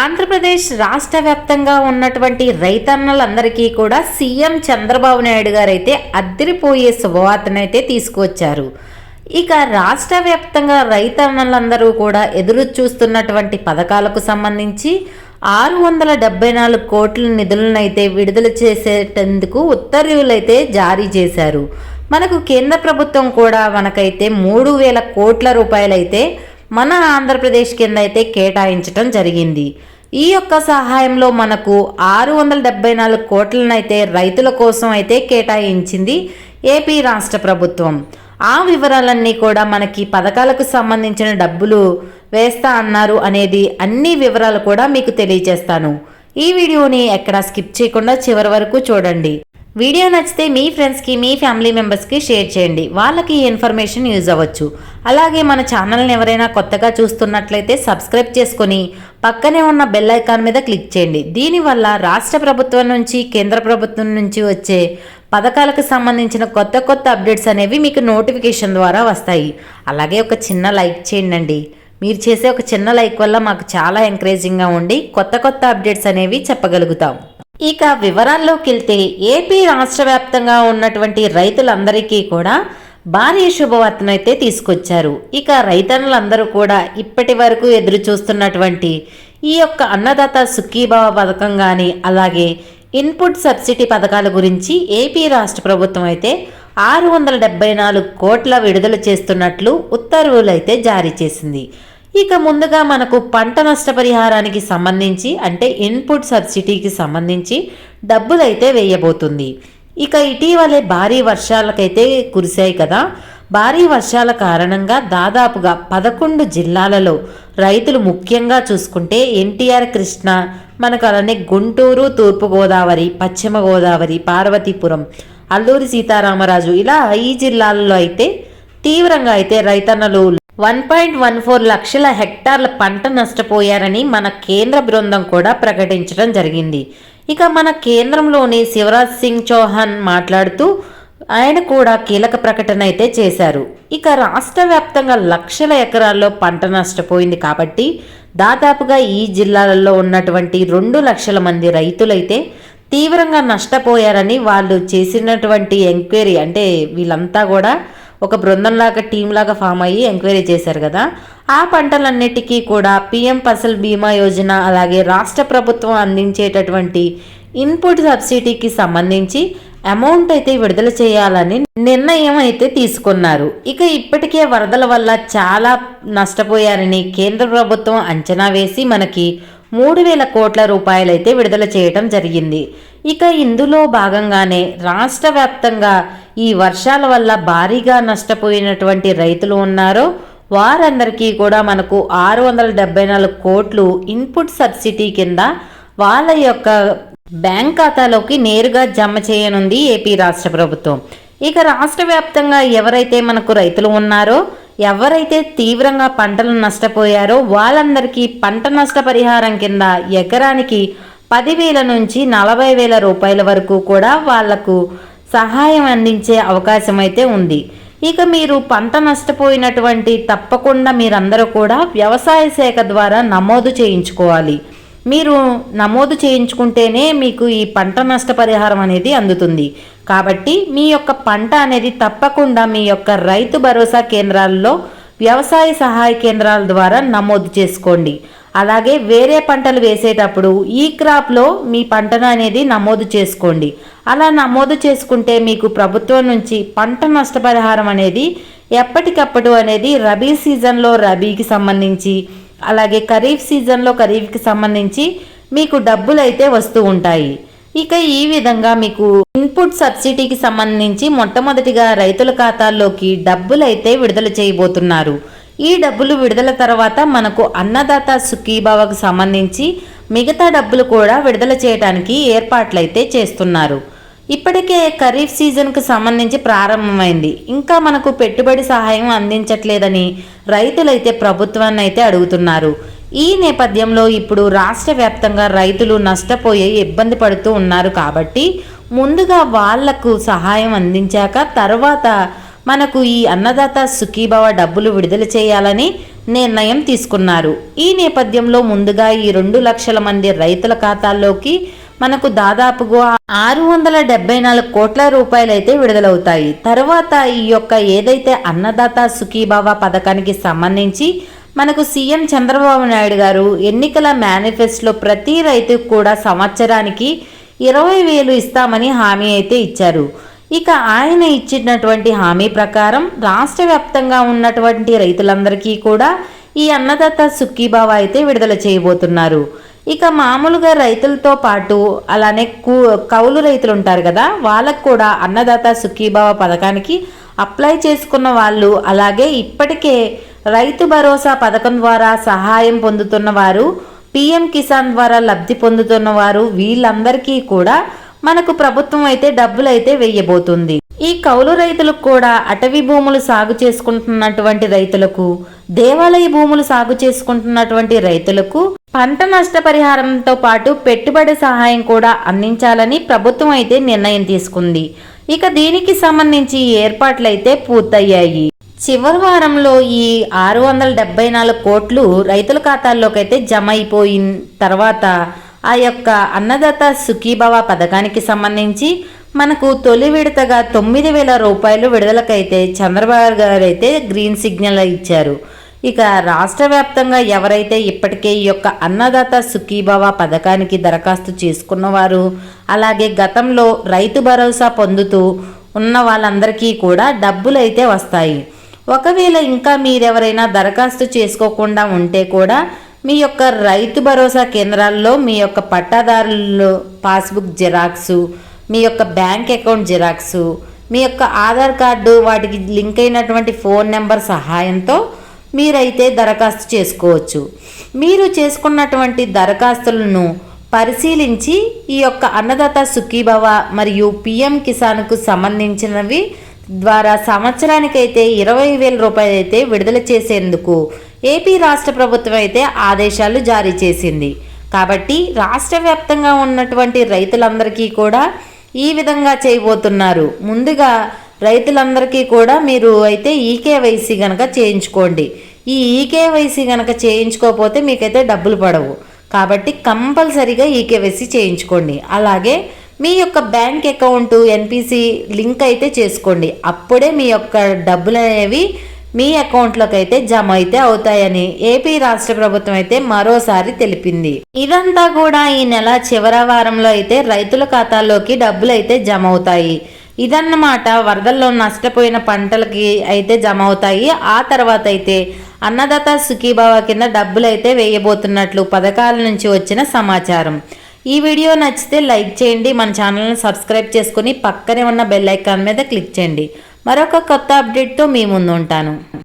ఆంధ్రప్రదేశ్ రాష్ట్ర వ్యాప్తంగా ఉన్నటువంటి రైతన్నలందరికీ కూడా సీఎం చంద్రబాబు నాయుడు గారు అయితే అద్దరిపోయే శుభవార్తనైతే తీసుకువచ్చారు. ఇక రాష్ట్ర వ్యాప్తంగా రైతన్నలందరూ కూడా ఎదురు చూస్తున్నటువంటి పథకాలకు సంబంధించి 674 కోట్ల నిధులనైతే విడుదల చేసేటందుకు ఉత్తర్వులైతే జారీ చేశారు. మనకు కేంద్ర ప్రభుత్వం కూడా మనకైతే 3000 కోట్ల రూపాయలైతే మన ఆంధ్రప్రదేశ్ కింద అయితే కేటాయించడం జరిగింది. ఈ యొక్క సహాయంలో మనకు 674 కోట్లనైతే రైతుల కోసం అయితే కేటాయించింది ఏపీ రాష్ట్ర ప్రభుత్వం. ఆ వివరాలన్నీ కూడా మనకి పథకాలకు సంబంధించిన డబ్బులు వేస్తా అన్నారు అనేది అన్ని వివరాలు కూడా మీకు తెలియజేస్తాను. ఈ వీడియోని ఎక్కడా స్కిప్ చేయకుండా చివరి వరకు చూడండి. వీడియో నచ్చితే మీ ఫ్రెండ్స్కి మీ ఫ్యామిలీ మెంబర్స్కి షేర్ చేయండి, వాళ్ళకి ఈ ఇన్ఫర్మేషన్ యూజ్ అవ్వచ్చు. అలాగే మన ఛానల్ని ఎవరైనా కొత్తగా చూస్తున్నట్లయితే సబ్స్క్రైబ్ చేసుకొని పక్కనే ఉన్న బెల్ ఐకాన్ మీద క్లిక్ చేయండి. దీనివల్ల రాష్ట్ర ప్రభుత్వం నుంచి కేంద్ర ప్రభుత్వం నుంచి వచ్చే పథకాలకు సంబంధించిన కొత్త అప్డేట్స్ అనేవి మీకు నోటిఫికేషన్ ద్వారా వస్తాయి. అలాగే ఒక చిన్న లైక్ చేయండి. మీరు చేసే ఒక చిన్న లైక్ వల్ల మాకు చాలా ఎంకరేజింగ్గా ఉండి కొత్త అప్డేట్స్ అనేవి చెప్పగలుగుతాం. ఇక వివరాల్లోకి వెళ్తే ఏపీ రాష్ట్ర వ్యాప్తంగా ఉన్నటువంటి రైతులందరికీ కూడా భారీ శుభవార్తనైతే తీసుకొచ్చారు. ఇక రైతన్నులందరూ కూడా ఇప్పటి వరకు ఎదురు చూస్తున్నటువంటి ఈ యొక్క అన్నదాత సుఖీభావ పథకం కానీ అలాగే ఇన్పుట్ సబ్సిడీ పథకాల గురించి ఏపీ రాష్ట్ర ప్రభుత్వం అయితే 674 కోట్ల విడుదల చేస్తున్నట్లు ఉత్తర్వులు అయితే జారీ చేసింది. ఇక ముందుగా మనకు పంట నష్టపరిహారానికి సంబంధించి అంటే ఇన్పుట్ సబ్సిడీకి సంబంధించి డబ్బులైతే వేయబోతుంది. ఇక ఇటీవలే భారీ వర్షాలకైతే కురిశాయి కదా. భారీ వర్షాల కారణంగా దాదాపుగా 11 జిల్లాలలో రైతులు ముఖ్యంగా చూసుకుంటే ఎన్టీఆర్, కృష్ణా, మనకు అలానే గుంటూరు, తూర్పుగోదావరి, పశ్చిమ గోదావరి, పార్వతీపురం, అల్లూరి సీతారామరాజు ఇలా ఈ జిల్లాలలో అయితే తీవ్రంగా అయితే రైతన్నలు 1.14 లక్షల హెక్టార్ల పంట నష్టపోయారని మన కేంద్ర బృందం కూడా ప్రకటించడం జరిగింది. ఇక మన కేంద్రంలోని శివరాజ్ సింగ్ చౌహాన్ మాట్లాడుతూ ఆయన కూడా కీలక ప్రకటన అయితే చేశారు. ఇక రాష్ట్ర వ్యాప్తంగా లక్షల ఎకరాల్లో పంట నష్టపోయింది కాబట్టి దాదాపుగా ఈ జిల్లాలలో ఉన్నటువంటి 2 లక్షల మంది రైతులైతే తీవ్రంగా నష్టపోయారని వాళ్ళు చేసినటువంటి ఎంక్వైరీ అంటే వీళ్ళంతా కూడా ఒక బృందంలాగా టీంలాగా ఫామ్ అయ్యి ఎంక్వైరీ చేశారు కదా. ఆ పంటలన్నిటికీ కూడా పిఎం ఫసల్ బీమా యోజన అలాగే రాష్ట్ర ప్రభుత్వం అందించేటటువంటి ఇన్పుట్ సబ్సిడీకి సంబంధించి అమౌంట్ అయితే విడుదల చేయాలని నిర్ణయం అయితే తీసుకున్నారు. ఇక ఇప్పటికే వరదల వల్ల చాలా నష్టపోయారని కేంద్ర ప్రభుత్వం అంచనా వేసి మనకి 3000 కోట్ల రూపాయలైతే విడుదల చేయటం జరిగింది. ఇక ఇందులో భాగంగానే రాష్ట్ర వ్యాప్తంగా ఈ వర్షాల వల్ల భారీగా నష్టపోయినటువంటి రైతులు ఉన్నారో వారందరికీ కూడా మనకు 674 కోట్లు ఇన్పుట్ సబ్సిడీ కింద వాళ్ళ యొక్క బ్యాంక్ ఖాతాలోకి నేరుగా జమ చేయనుంది ఏపీ రాష్ట్ర ప్రభుత్వం. ఇక రాష్ట్ర వ్యాప్తంగా ఎవరైతే మనకు రైతులు ఉన్నారో ఎవరైతే తీవ్రంగా పంటలు నష్టపోయారో వాళ్ళందరికీ పంట నష్టపరిహారం కింద ఎకరానికి 10,000 నుంచి 40,000 రూపాయల వరకు కూడా వాళ్లకు సహాయం అందించే అవకాశం అయితే ఉంది. ఇక మీరు పంట నష్టపోయినటువంటి తప్పకుండా మీరందరూ కూడా వ్యవసాయ శాఖ ద్వారా నమోదు చేయించుకోవాలి. మీరు నమోదు చేయించుకుంటేనే మీకు ఈ పంట నష్టపరిహారం అనేది అందుతుంది. కాబట్టి మీ యొక్క పంట అనేది తప్పకుండా మీ యొక్క రైతు భరోసా కేంద్రాల్లో వ్యవసాయ సహాయ కేంద్రాల ద్వారా నమోదు చేసుకోండి. అలాగే వేరే పంటలు వేసేటప్పుడు ఈ క్రాప్లో మీ పంటను అనేది నమోదు చేసుకోండి. అలా నమోదు చేసుకుంటే మీకు ప్రభుత్వం నుంచి పంట నష్టపరిహారం అనేది ఎప్పటికప్పుడు అనేది రబీ సీజన్లో రబీకి సంబంధించి అలాగే ఖరీఫ్ సీజన్లో ఖరీఫ్కి సంబంధించి మీకు డబ్బులు అయితే వస్తూ ఉంటాయి. ఇక ఈ విధంగా మీకు ఇన్పుట్ సబ్సిడీకి సంబంధించి మొట్టమొదటిగా రైతుల ఖాతాల్లోకి డబ్బులు అయితే విడుదల చేయబోతున్నారు. ఈ డబ్బులు విడుదల తర్వాత మనకు అన్నదాత సుఖీభావకు సంబంధించి మిగతా డబ్బులు కూడా విడుదల చేయడానికి ఏర్పాట్లయితే చేస్తున్నారు. ఇప్పటికే ఖరీఫ్ సీజన్కు సంబంధించి ప్రారంభమైంది. ఇంకా మనకు పెట్టుబడి సహాయం అందించట్లేదని రైతులైతే ప్రభుత్వాన్ని అయితే అడుగుతున్నారు. ఈ నేపథ్యంలో ఇప్పుడు రాష్ట్ర వ్యాప్తంగా రైతులు నష్టపోయి ఇబ్బంది పడుతూ ఉన్నారు. కాబట్టి ముందుగా వాళ్లకు సహాయం అందించాక తర్వాత మనకు ఈ అన్నదాత సుఖీభవ డబ్బులు విడుదల చేయాలని నిర్ణయం తీసుకున్నారు. ఈ నేపథ్యంలో ముందుగా ఈ 2 లక్షల మంది రైతుల ఖాతాల్లోకి మనకు దాదాపుగా 674 కోట్ల రూపాయలు అయితే విడుదలవుతాయి. తర్వాత ఈ యొక్క ఏదైతే అన్నదాత సుఖీభవ పథకానికి సంబంధించి మనకు సీఎం చంద్రబాబు నాయుడు గారు ఎన్నికల మేనిఫెస్టోలో ప్రతి రైతుకు కూడా సంవత్సరానికి 20,000 ఇస్తామని హామీ అయితే ఇచ్చారు. ఇక ఆయన ఇచ్చినటువంటి హామీ ప్రకారం రాష్ట్ర వ్యాప్తంగా ఉన్నటువంటి రైతులందరికీ కూడా ఈ అన్నదాత సుఖీభవ అయితే విడుదల చేయబోతున్నారు. ఇక మామూలుగా రైతులతో పాటు అలానే కౌలు రైతులు ఉంటారు కదా, వాళ్ళకు కూడా అన్నదాత సుఖీభవ పథకానికి అప్లై చేసుకున్న వాళ్ళు, అలాగే ఇప్పటికే రైతు భరోసా పథకం ద్వారా సహాయం పొందుతున్న వారు, పిఎం కిసాన్ ద్వారా లబ్ధి పొందుతున్న వారు, వీళ్ళందరికీ కూడా మనకు ప్రభుత్వం అయితే డబ్బులు అయితే వేయబోతుంది. ఈ కౌలు రైతులకు కూడా అటవీ భూములు సాగు చేసుకుంటున్నటువంటి రైతులకు, దేవాలయ భూములు సాగు చేసుకుంటున్నటువంటి రైతులకు పంట నష్టపరిహారంతో పాటు పెట్టుబడి సహాయం కూడా అందించాలని ప్రభుత్వం అయితే నిర్ణయం తీసుకుంది. ఇక దీనికి సంబంధించి ఏర్పాట్లు అయితే పూర్తయ్యాయి. చివరి వారంలో ఈ 674 కోట్లు రైతుల ఖాతాల్లోకి అయితే జమ అయిపోయిన తర్వాత ఆ యొక్క అన్నదాత సుఖీభవ పథకానికి సంబంధించి మనకు తొలి విడతగా 9,000 రూపాయలు విడుదలకైతే చంద్రబాబు గారు అయితే గ్రీన్ సిగ్నల్ ఇచ్చారు. ఇక రాష్ట్ర వ్యాప్తంగా ఎవరైతే ఇప్పటికే ఈ యొక్క అన్నదాత సుఖీభవ పథకానికి దరఖాస్తు చేసుకున్నవారు, అలాగే గతంలో రైతు భరోసా పొందుతూ ఉన్న వాళ్ళందరికీ కూడా డబ్బులు అయితే వస్తాయి. ఒకవేళ ఇంకా మీరెవరైనా దరఖాస్తు చేసుకోకుండా ఉంటే కూడా మీ యొక్క రైతు భరోసా కేంద్రాల్లో మీ యొక్క పట్టాదారులు పాస్బుక్ జిరాక్సు, మీ యొక్క బ్యాంక్ అకౌంట్ జిరాక్సు, మీ యొక్క ఆధార్ కార్డు, వాటికి లింక్ అయినటువంటి ఫోన్ నెంబర్ సహాయంతో మీరైతే దరఖాస్తు చేసుకోవచ్చు. మీరు చేసుకున్నటువంటి దరఖాస్తులను పరిశీలించి ఈ యొక్క అన్నదాత సుఖీభవ మరియు పిఎం కిసాన్కు సంబంధించినవి ద్వారా సంవత్సరానికైతే 20,000 రూపాయలు అయితే విడుదల చేసేందుకు ఏపీ రాష్ట్ర ప్రభుత్వం అయితే ఆదేశాలు జారీ చేసింది. కాబట్టి రాష్ట్ర వ్యాప్తంగా ఉన్నటువంటి రైతులందరికీ కూడా ఈ విధంగా చేయబోతున్నారు. ముందుగా రైతులందరికీ కూడా మీరు అయితే ఈకేవైసీ కనుక చేయించుకోండి. ఈ ఈకేవైసీ కనుక చేయించుకోకపోతే మీకైతే డబ్బులు పడవు. కాబట్టి కంపల్సరీగా ఈకేవైసీ చేయించుకోండి. అలాగే మీ యొక్క బ్యాంక్ అకౌంట్ ఎన్పిసి లింక్ అయితే చేసుకోండి. అప్పుడే మీ యొక్క డబ్బులు అనేవి మీ అకౌంట్లోకి అయితే జమ అయితే అవుతాయని ఏపీ రాష్ట్ర ప్రభుత్వం అయితే మరోసారి తెలిపింది. ఇదంతా కూడా ఈ నెల చివరి వారంలో అయితే రైతుల ఖాతాల్లోకి డబ్బులు అయితే జమ అవుతాయి. ఇదన్నమాట. వరదల్లో నష్టపోయిన పంటలకి అయితే జమ అవుతాయి. ఆ తర్వాత అయితే అన్నదాత సుఖీభవ కింద డబ్బులు అయితే వేయబోతున్నట్లు పథకాల నుంచి వచ్చిన సమాచారం. ఈ వీడియో నచ్చితే లైక్ చేయండి, మన ఛానల్ని సబ్స్క్రైబ్ చేసుకుని పక్కనే ఉన్న బెల్ ఐకాన్ మీద క్లిక్ చేయండి. మరొక కొత్త అప్డేట్తో మీ ముందు ఉంటాను.